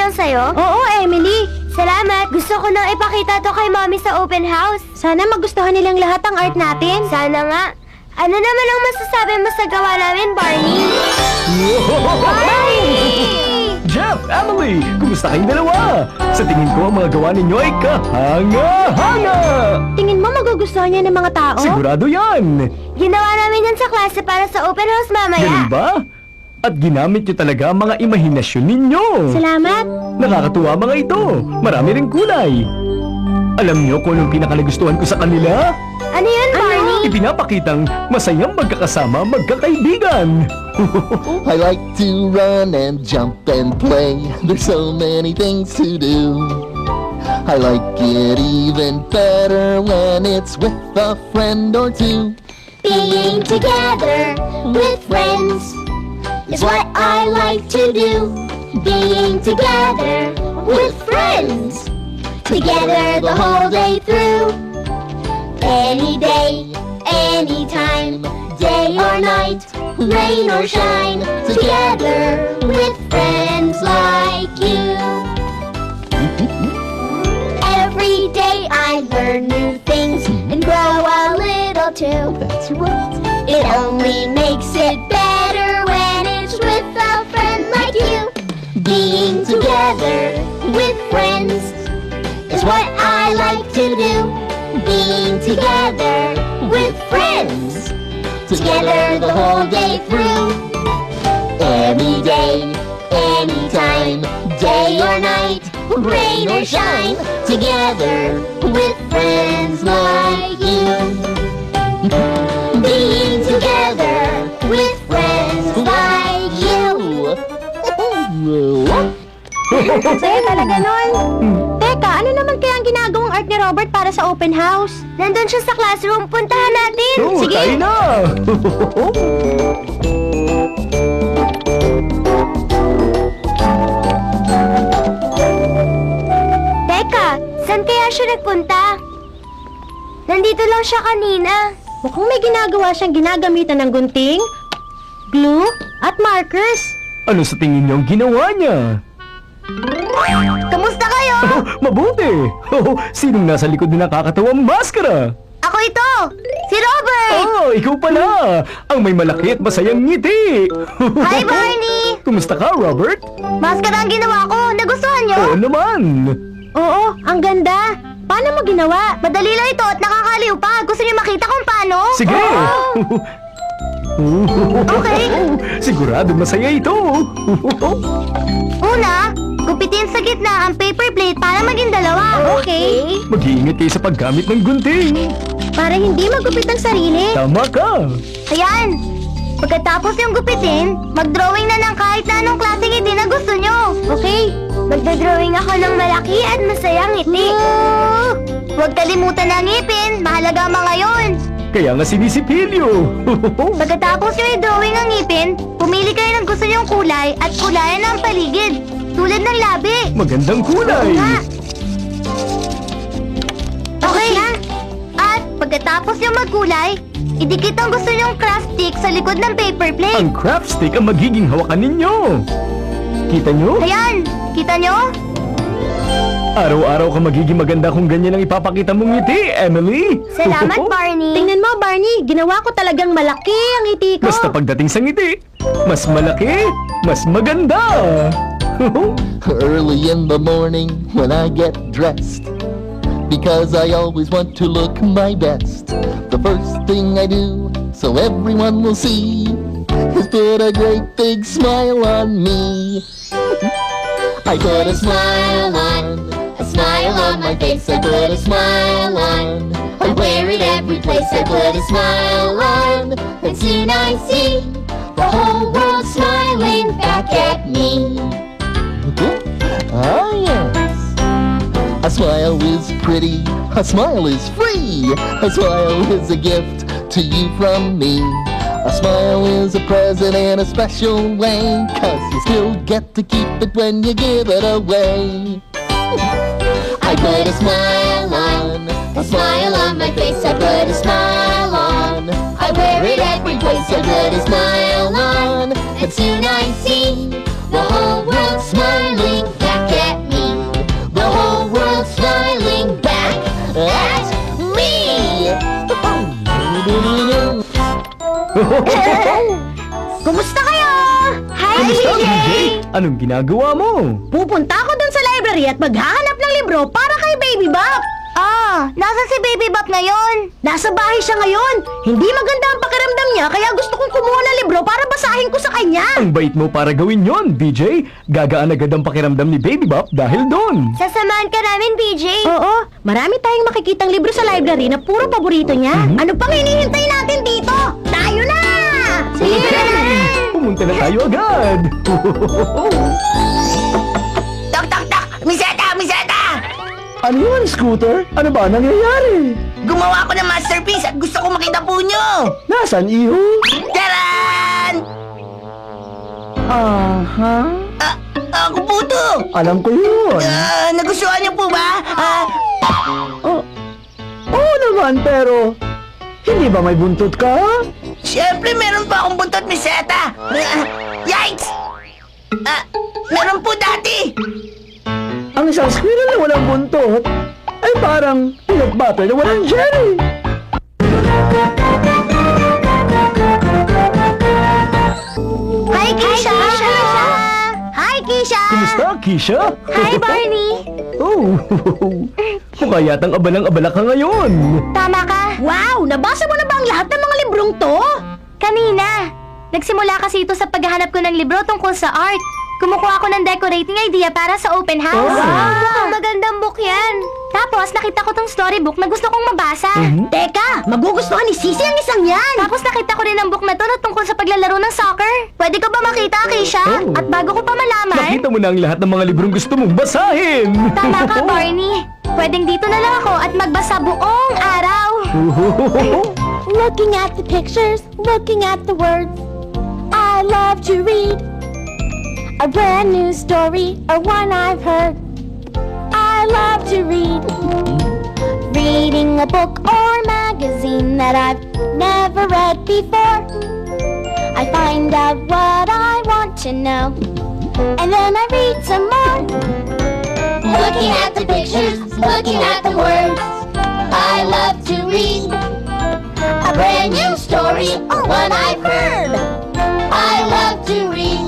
lang sa'yo? Oo, Emily. Salamat. Gusto ko nang ipakita to kay Mommy sa open house. Sana magustuhan nilang lahat ang art natin. Sana nga. Ano naman ang masasabi mo sa gawa namin, Barney? Jeff, Emily, kumusta kayong dalawa? Sa tingin ko, ang mga gawa ninyo ay kahanga-hanga! Tingin mo magugustuhan niya ng mga tao? Sigurado yan! Ginawa namin yan sa klase para sa open house mamaya. Ganun ba? At ginamit nyo talaga ang mga imahinasyon ninyo! Salamat. Nakakatuwa mga ito! Marami ring kulay! Alam nyo kung anong pinakalagustuhan ko sa kanila? Ano yun, Barney? Ipinapakitang masayang magkakasama magkakaibigan! I like to run and jump and play. There's so many things to do. I like it even better when it's with a friend or two. Being together with friends is what I like to do. Being together with friends, together the whole day through. Any day, anytime, day or night, rain or shine, together with friends like you. Every day I learn new things and grow a little too. That's right. It only makes it better when it's with a friend like you. Being together with friends is what I like to do. Being together with friends, together the whole day through. Any day, anytime, day or night, rain or shine, together with friends like you. Being together with friends like you. Saya talaga nun. Teka, ano naman kaya ang ginagawang art ni Robert para sa open house? Nandun siya sa classroom, puntahan natin. Oo, tayo na! Teka, saan kaya siya nagpunta? Nandito lang siya kanina. Mukhang may ginagawa siyang ginagamitan ng gunting, glue, at markers. Ano sa tingin niyo ang ginawa niya? Kamusta kayo? Oh, mabuti! Oh, sinong nasa likod ng nakakatawang maskara? Ako ito, si Robert! Oh, ikaw pala! Ang may malaki at masayang ngiti! Hi, Barney! Kumusta ka, Robert? Maskara ang ginawa ko. Nagustuhan niyo? Oo naman! Oo, ang ganda. Paano mo ginawa? Madali lang ito at nakakaliw pa. Gusto niyo makita kung paano? Sige! Okay. Sigurado masaya ito! Una, gupitin sa gitna ang paper plate para maging dalawa. Okay. Mag-iingat kayo sa paggamit ng gunting! Para hindi magupit ang sarili. Tama ka! Ayan. Pagkatapos yung gupitin, mag-drawing na ng kahit na anong klaseng ngiti na gusto nyo. Okay. Magdodrawing ako ng malaki at masayang ngiti. Huwag kalimutan ang ngipin. Mahalaga ang mga yon. Kaya nga sinisipilyo! Pagkatapos yung i-drawing ang ngipin, pumili kayo ng gusto nyong kulay at kulayan ang paligid. Tulad ng labi. Magandang kulay! Nga. Okay na. At pagkatapos yung magkulay, idikit ang gusto nyong craft stick sa likod ng paper plate. Ang craft stick ang magiging hawakan ninyo! Kita nyo? Ayan, kita nyo? Araw-araw ka magiging maganda kung ganyan ang ipapakita mong ngiti, Emily! Salamat, Barney. Tingnan mo, Barney. Ginawa ko talagang malaki ang ngiti ko. Basta pagdating sa ngiti, mas malaki, mas maganda! Early in the morning when I get dressed, because I always want to look my best. The first thing I do, so everyone will see, is put a great big smile on me. I put a smile on my face, I put a smile on. I wear it every place, I put a smile on. And soon I see the whole world smiling back at me. Ah, yes. A smile is pretty, a smile is free. A smile is a gift to you from me. A smile is a present in a special way, 'cause you still get to keep it when you give it away. I put a smile on my face, I put a smile on. I wear it every place, I put a smile on. And soon I see the whole world smiling back at Kumusta kayo? Hi, Kamusta, BJ? Anong ginagawa mo? Pupunta ako dun sa library at maghahanap ng libro para kay Baby Bop. Nasa si Baby Bop ngayon? Nasa bahay siya ngayon. Hindi maganda ang pakiramdam niya kaya gusto kong kumuha ng libro para basahin ko sa kanya. Ang bait mo para gawin yon, BJ. Gagaan agad ang pakiramdam ni Baby Bop dahil doon. Sasamahan ka namin, BJ. Oo, marami tayong makikitang libro sa library na puro paborito niya. Ano pang hinihintay natin dito? Tayo na! Pumunta na tayo agad. Tak, tak, tak! Miseta! Miseta! Ano yun, Scooter? Ano ba nangyayari? Gumawa ako ng masterpiece at gusto ko makita po nyo! Nasaan, iho? Taran! Aha. Ako po to! Alam ko yun. Nagustuhan niyo po ba? Oo naman, pero hindi ba may buntot ka? Siyempre meron pa akong buntot, Miseta! Yikes! Meron po dati! Ang isang squirrel na walang buntot ay parang peanut butter na walang jelly. Hi, Keisha! Hi, Keisha! Kumusta, Keisha? Hi, Barney! Oh, mukha yatang abalang-abala ka ngayon. Tama ka. Wow! Nabasa mo na ba ang lahat ng mga librong to? Kanina. Nagsimula kasi ito sa paghahanap ko ng libro tungkol sa art. Kumukuha ako ng decorating idea para sa open house. Oh. Mukhang magandang book yan. Tapos nakita ko tong storybook na gusto kong mabasa. Teka, magugustuhan ni Sisi ang isang yan. Tapos nakita ko rin ang book na to na tungkol sa paglalaro ng soccer. Pwede ko ba makita, Keisha? Oh. At bago ko pa malaman... Nakita mo na ang lahat ng mga librong gusto mong basahin. Tama ka, Barney. Pwedeng dito na lang ako at magbasa buong araw. Looking at the pictures, looking at the words, I love to read a brand new story or one I've heard. I love to read, reading a book or magazine that I've never read before. I find out what I want to know, and then I read some more. Looking at the pictures, looking at the words, I love to read a brand new story or one I've heard. I love to read,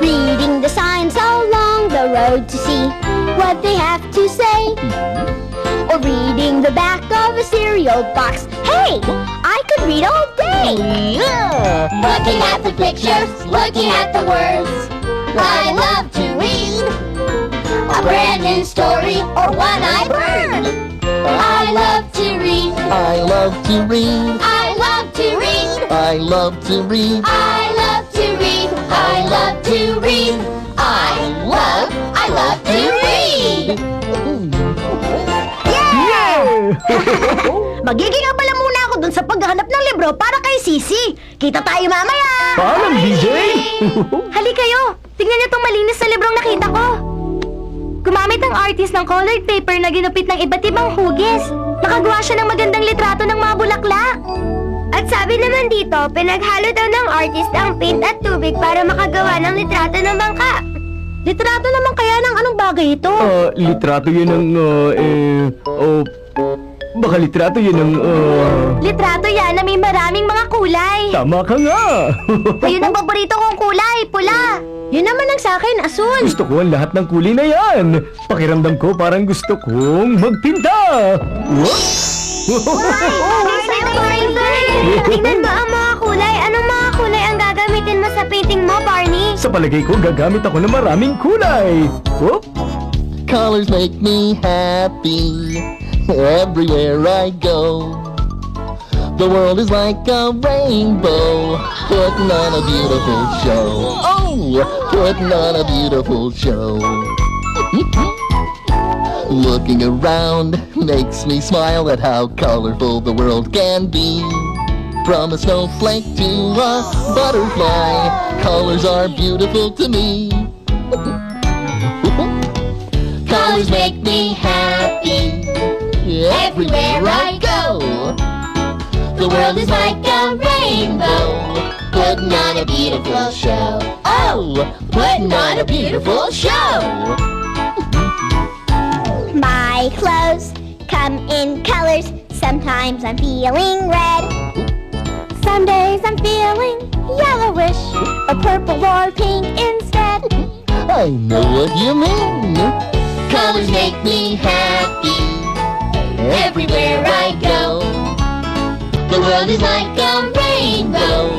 reading the signs along the road to see what they have to say, or reading the back of a cereal box. Hey, I could read all day. Looking at the pictures, looking at the words, I love to read a brand new story or one I've heard. I love to read. I love to read. I love to read. I love to read. I love to read. I love to read. I love to read. Magiging abala muna ako dun sa paghahanap ng libro para kay Sisi. Kita tayo mamaya! Paalam, BJ. Hali kayo! Tingnan niyo tong malinis na librong nakita ko. Gumamit ang artist ng colored paper na ginupit ng iba't ibang hugis. Nakagawa siya ng magandang litrato ng mga bulaklak. At sabi naman dito, pinaghalo daw ng artist ang paint at tubig para makagawa ng litrato ng bangka. Litrato naman kaya ng anong bagay ito? Litrato yun ng, baka litrato yun ng, Litrato yan na may maraming mga kulay. tama ka nga. Ayun ang paborito kong kulay, pula. Yun naman ang sa akin, asul. Gusto ko ang lahat ng kulay na yan. Pakiramdam ko parang gusto kong magpinta. Tingnan mo ang mga kulay. Anong mga kulay ang gagamitin mo sa painting mo, Barney? Sa palagay ko, gagamit ako ng maraming kulay. Whoop! Colors make me happy everywhere I go. The world is like a rainbow, putting on a beautiful show. Oh, putting on a beautiful show. Looking around makes me smile at how colorful the world can be. From a snowflake to a butterfly, colors are beautiful to me. Colors make me happy everywhere I go. The world is like a rainbow, putting on a beautiful show. Oh, putting on a beautiful show. My clothes come in colors. Sometimes I'm feeling red. Some days I'm feeling yellowish, or purple or pink instead. I know what you mean. Colors make me happy everywhere I go. The world is like a rainbow,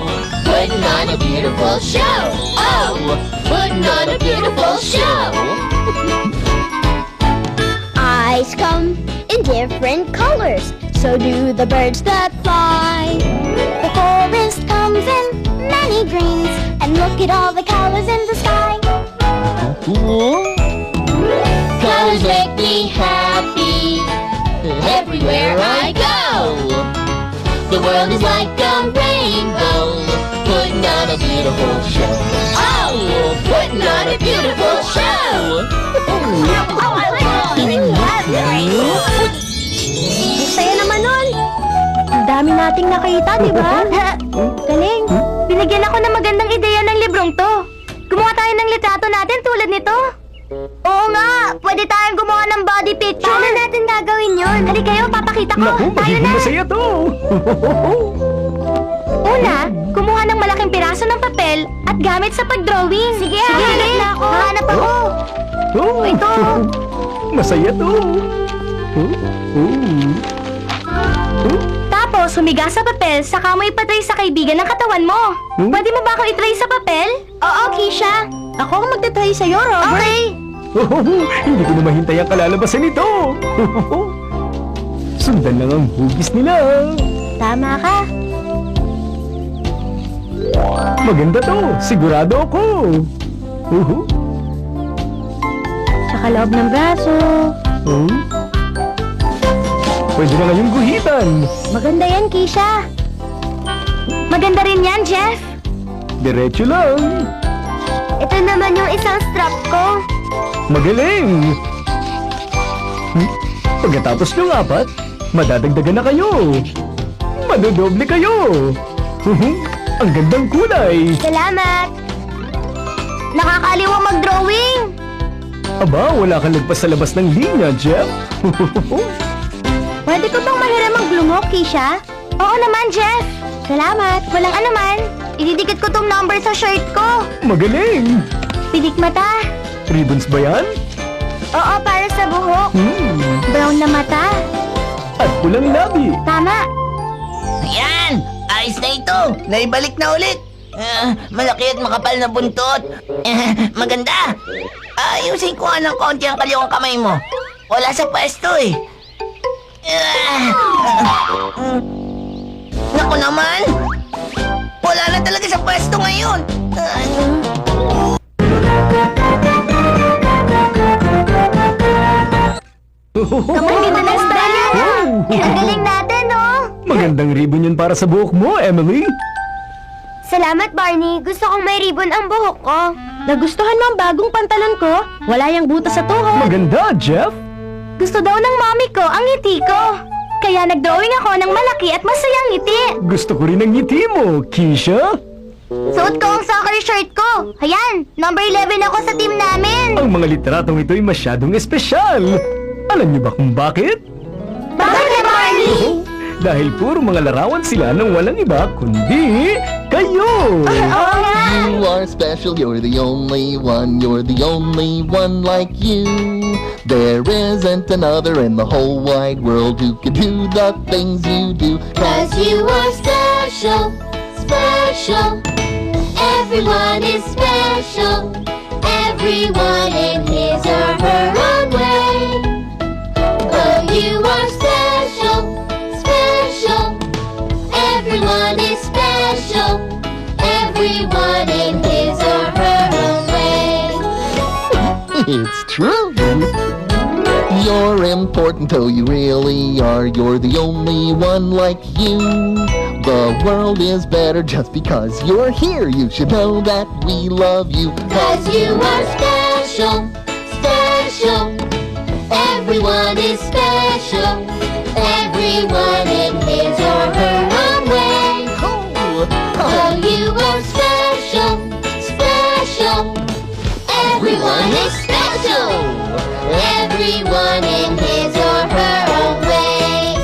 putting on a beautiful show. Oh, putting on a beautiful show. Eyes come in different colors, so do the birds that fly. The forest comes in many greens, and look at all the colors in the sky. Colors make me happy everywhere I go. The world is like a rainbow, putting on a beautiful show. Oh, putting on a beautiful show. Saya naman nun. Ang dami nating nakita, di ba? Galing. Binigyan ako ng magandang ideya ng librong to. Gumawa tayo ng litrato natin tulad nito. Oo nga, pwede tayong gumawa ng body picture. Paano natin gagawin yun? Hali kayo, papakita ko. Naku, Tayo magiging na. masaya to. Una, kumuha ng malaking piraso ng papel at gamit sa pagdrawing. Sige, hanap na ako. Hanap ako. Oh, Ito. Masaya to. Tapos, humiga sa papel, saka mo ipatry sa kaibigan ng katawan mo. Pwede mo ba ako itry sa papel? Oo, Keisha. Ako ang magtatry sa'yo, Robert. Okay. Hindi ko na mahintay ang kalalabasan nito. Sundan lang ang hugis nila. Tama ka. Maganda to, sigurado ako. Tsaka loob ng braso. Pwede na ngayong guhitan. Maganda yan, Keisha. Maganda rin yan, Jeff. Diretso lang. Ito naman yung isang strap ko. Magaling. Pagkatapos ng 4, madadagdagan na kayo. Madodoble kayo. Ang gandang kulay. Salamat. Nakakaliwa mag-drawing. Aba, wala kang lagpas sa labas ng linya, Jeff. Pwede ko bang mahiram ang glue mo, Keisha? Oo naman, Jeff. Salamat. Walang anuman. Ididikit ko tong number sa shirt ko. Magaling. Pilik mata. Ribbons ba yan? Oo, para sa buhok. Brown na mata. At pulang labi. Tama. Ayan! Ayos na ito! Naibalik na ulit! Malaki at makapal na buntot. Maganda! Ayusin ko nga ng konti ang kaliwang kamay mo. Wala sa pwesto eh. Naku naman! Wala na talaga sa pwesto ngayon. Ang ganda ng style niya. Ang galing natin, no? Magandang ribbon yun para sa buhok mo, Emily. Salamat, Barney. Gusto kong may ribbon ang buhok ko. Nagustuhan mo ang bagong pantalon ko? Wala yung butas sa tuhod. Maganda, Jeff. Gusto daw ng mami ko ang ngiti ko. Kaya nag-drawing ako ng malaki at masayang ngiti. Gusto ko rin ang ngiti mo, Keisha. Suot ko ang soccer shirt ko. Ayan, number 11 ako sa team namin. Ang mga litratong ito'y masyadong espesyal. Alam niyo ba kung bakit? Bakit, Barney? Dahil puro mga larawan sila ng walang iba kundi kayo. Oo nga. You are special, you're the only one like you. There isn't another in the whole wide world who can do the things you do. 'Cause you are special, special. Everyone is special. Everyone in his or her own way. Oh, you are special, special. Everyone is special. Everyone in his or her own way. It's true. You're important, oh you really are. You're the only one like you. The world is better just because you're here. You should know that we love you. 'Cause you are special, special. Everyone is special. Everyone in his or her own way. Oh, you are special, special. Everyone is special. Everyone in his or her own way.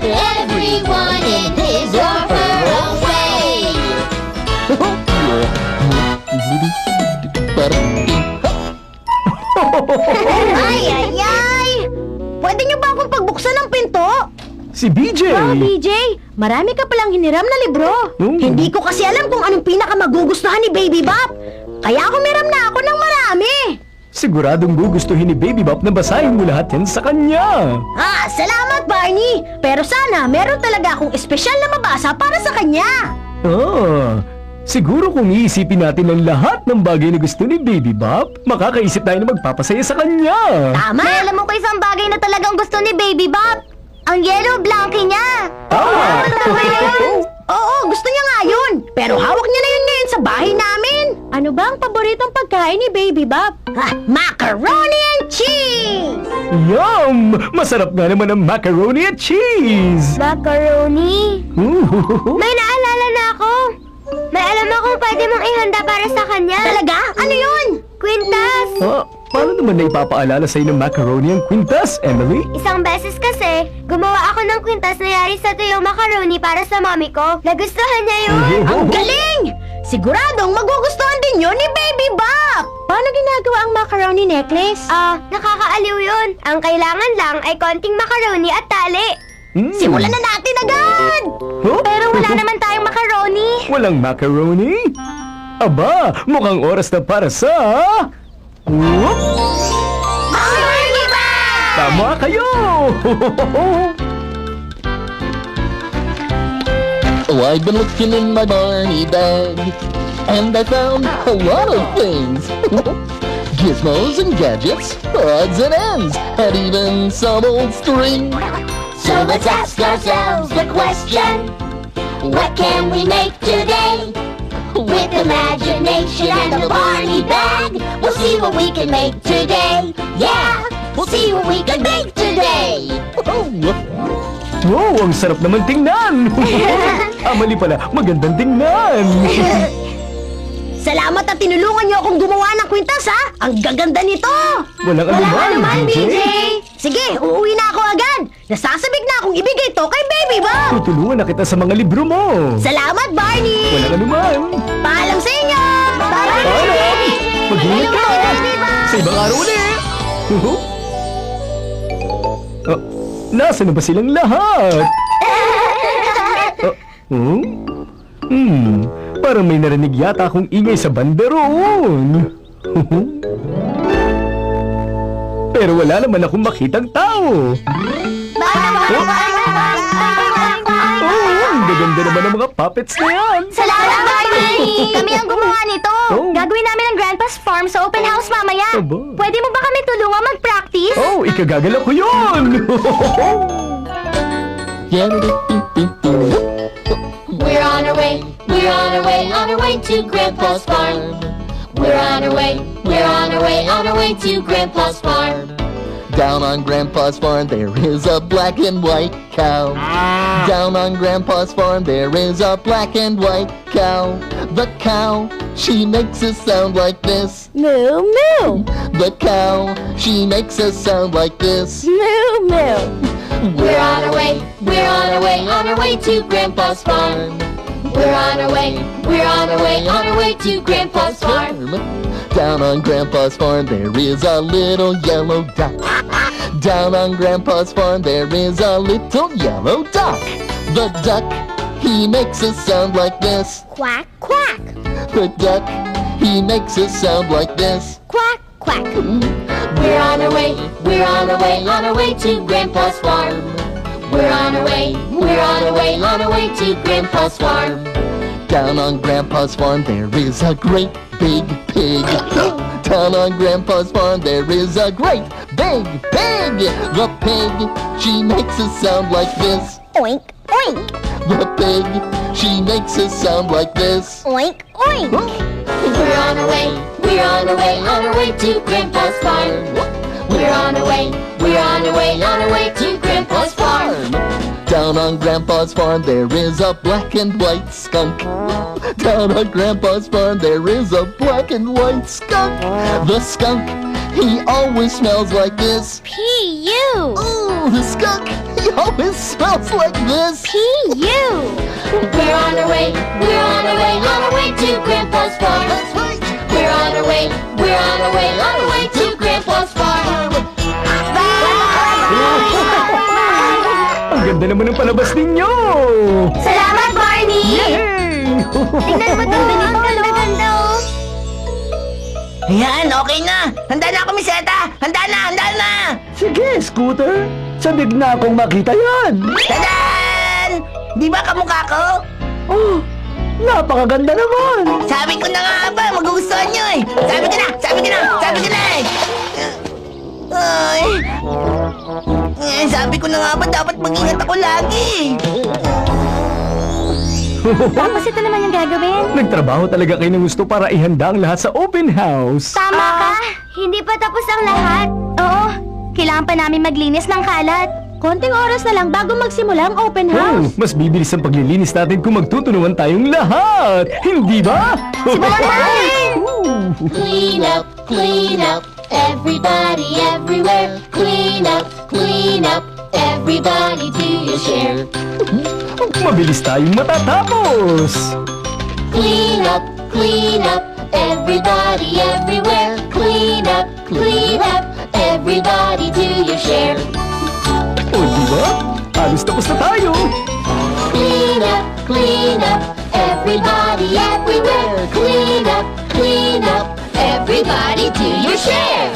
Everyone in his or her own way. si BJ. Wow, BJ! Marami ka palang hiniram na libro. Hindi ko kasi alam kung anong pinakamagugustuhan ni Baby Bop. Kaya humiram na ako ng marami. Siguradong gugustuhin ni Baby Bop na basahin mo lahat yan sa kanya. Salamat, Barney. Pero sana meron talaga akong espesyal na mabasa para sa kanya. Siguro kung iisipin natin ang lahat ng bagay na gusto ni Baby Bop, makakaisip tayo na magpapasaya sa kanya. Tama. May alam mo ko isang bagay na talagang gusto ni Baby Bop. Ang yellow blankie niya. Tama! Oo, gusto niya nga yun. Pero hawak niya na yun ngayon sa bahay namin. Ano ba ang paboritong pagkain ni Baby Bop? Macaroni and cheese! Yum! Masarap nga naman ang macaroni at cheese! Macaroni. May naalala na ako. May alam akong pwede mong ihanda para sa kanya. Talaga? Ano yun? Quintas. Paano naman na ipapaalala sa'yo ng macaroni ang kwintas, Emily? Isang beses kasi, gumawa ako ng kwintas na yari sa tuyong macaroni para sa mami ko. Nagustuhan niya yun. Ang galing! Siguradong magugustuhan din yun ni Baby Bop! Paano ginagawa ang macaroni necklace? Nakakaaliw yun. Ang kailangan lang ay konting macaroni at tali. Simulan na natin agad! Pero wala naman tayong macaroni. Walang macaroni? Aba, mukhang oras na para sa... Whoop! Macaroni ba? Tama kayo! I've been looking in my Barney bag, and I found a lot of things. Gizmos and gadgets, odds and ends, and even some old string. So let's ask ourselves the question, what can we make today? With imagination and the Barney bag, we'll see what we can make today. Yeah, we'll see what we can make today. Wow, ang sarap naman tingnan! Mali pala, magandang tingnan! Salamat at tinulungan niyo akong gumawa ng kwintas, ha? Ang gaganda nito! Walang anuman, BJ! Sige, uuwi na ako agad! Nasasabik na akong ibigay to kay Baby Bop! Tutulungan na kita sa mga libro mo! Salamat, Barney! Walang anuman! Paalam sa inyo! Paalam! Mag-ingat ka! Sa ibang araw ulit! Nasaan na ba silang lahat? Parang may narinig yata akong ingay sa banda roon. Pero wala naman akong makitang tao. Ang gaganda naman ng mga puppets na yan. Salamat, Barney! Kami ang gumawa nito. Gagawin namin ang Grandpa's Farm sa open house mamaya. Aba. Pwede mo ba kami tulungan mag-practice? Ikagagala ko yun! We're on our way, we're on our way, on our way to Grandpa's farm. We're on our way, we're on our way, on our way to Grandpa's farm. Down on Grandpa's farm there is a black and white cow. Down on Grandpa's farm there is a black and white cow. The cow, she makes a sound like this. Moo moo! The cow, she makes a sound like this. Moo moo! We're on our way, we're on our way, on our way to Grandpa's farm. We're on our way, we're on our way, on our way to Grandpa's farm. Down on Grandpa's farm there is a little yellow duck. Down on Grandpa's farm there is a little yellow duck. The duck, he makes a sound like this. Quack, quack, The duck, he makes a sound like this. quack, quack. We're on our way, we're on our way, on our way to Grandpa's farm. We're on our way, we're on our way, on our way to Grandpa's farm. Down on Grandpa's farm there is a great big pig. Down on Grandpa's farm there is a great big pig. The pig, she makes a sound like this. Oink, oink, The pig, she makes a sound like this. oink, oink. We're on our way, we're on our way, on our way to Grandpa's farm. We're on our way, we're on our way, on our way to Grandpa's farm. Down on Grandpa's farm there is a black and white skunk. Down on Grandpa's farm there is a black and white skunk. The skunk, he always smells like this. P.U. Ooh, the skunk, he always smells like this. P.U. We're on our way, we're on our way, on our way to Grandpa's farm. That's right. We're on our way, we're on our way, on our way to Grandpa's farm. Ang ganda naman ng palabas ninyo! Salamat, Barney! Yay! Tingnan mo to, ang ganda-ganda oh. Ayan, okay na. Handa na ako, Miss Eta. Handa na. Sige, Scooter. Sabik na akong makita yan. Tadan! Di ba kamukha ko? Oh, napakaganda naman. Sabi ko na nga ba, magugustuhan nyo eh. Sabi ko na eh. Ay. Sabi ko na nga ba, dapat mag-ingat ako lagi. Tapos ito naman yung gagawin. Nagtrabaho talaga kayo ng gusto para ihanda ang lahat sa open house. Tama ka. Hindi pa tapos ang lahat. Oo, kailangan pa namin maglinis ng kalat. Konting oras na lang bago magsimula ang open Oh, mas bibilis ang paglilinis natin kung magtutulungan tayong lahat. Hindi ba? Simulan natin! Clean up, everybody everywhere. Clean up, everybody do your share. Mabilis tayong matatapos. Clean up, everybody everywhere. Clean up, everybody do your share. O, di ba? Halos tapos na tayo. Clean up, everybody everywhere. Clean up, everybody do your share.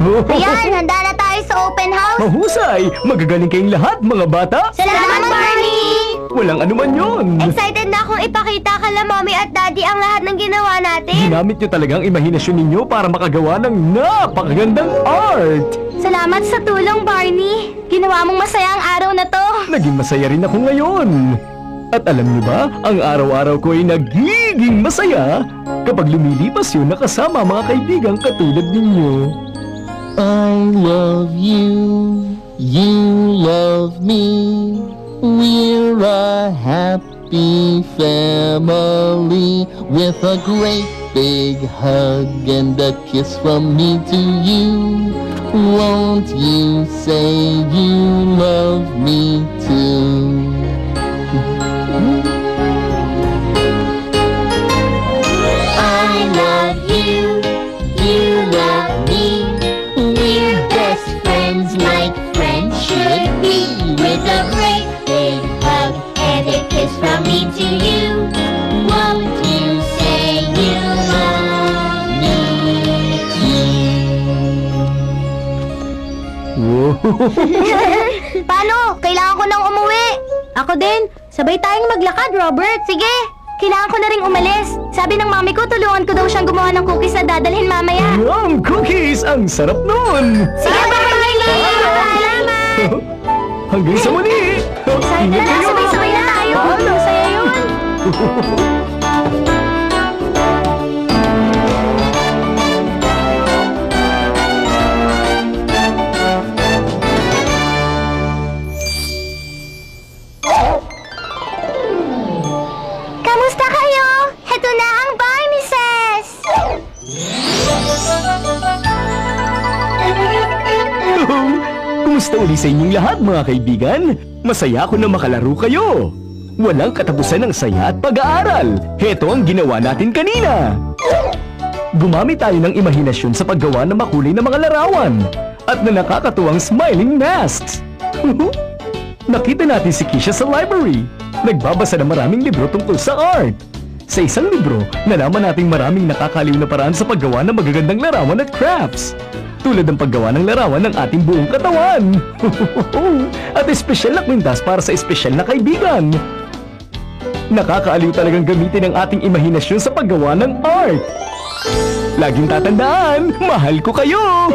Ayan, handa na tayo sa open house. Mahusay! Magagaling kayong lahat, mga bata. Salamat, Barney! Walang anuman yun. Excited na akong ipakita kala Mommy at Daddy ang lahat ng ginawa natin. Ginamit nyo talagang imahinasyon ninyo para makagawa ng napakagandang art. Salamat sa tulong, Barney. Ginawa mong masaya ang araw na to. Naging masaya rin ako ngayon. At alam niyo ba, ang araw-araw ko ay nagiging masaya kapag lumilipas yun nakasama mga kaibigang katulad ninyo. I love you, you love me. We're a happy family with a great big hug and a kiss from me to you. Won't you say you love me too? I love you, you love me. We're best friends like friends should be. With a great big hug and a kiss from me to you. Won't you say you love me Wow! Paano? Kailangan ko nang umuwi. Ako din. Sabay tayong maglakad, Robert. Sige. Kailangan ko na ring umalis. Sabi ng mami ko, tulungan ko daw siyang gumawa ng cookies na dadalhin mamaya. Yum! Cookies! Ang sarap nun! Sige, Barney! Salamat! Hanggang sa muli! Excited na, sabay-sabay na tayo. Masaya yun. Kamusta kayo? Heto na ang Barneses! Kumusta uli sa inyong lahat, mga kaibigan? Masaya ako na makalaro kayo. Walang katapusan ng saya at pag-aaral. Heto ang ginawa natin kanina. Gumamit tayo ng imahinasyon sa paggawa ng makulay na mga larawan at na nakakatuwang smiling masks. Nakita natin si Kisha sa library. Nagbabasa ng maraming libro tungkol sa art. Sa isang libro, nalaman nating maraming nakakaliw na paraan sa paggawa ng magagandang larawan at crafts. Tulad ng paggawa ng larawan ng ating buong katawan. At espesyal na kwintas para sa espesyal na kaibigan. Nakakaaliw talagang gamitin ang ating imahinasyon sa paggawa ng art. Laging tatandaan, mahal ko kayo!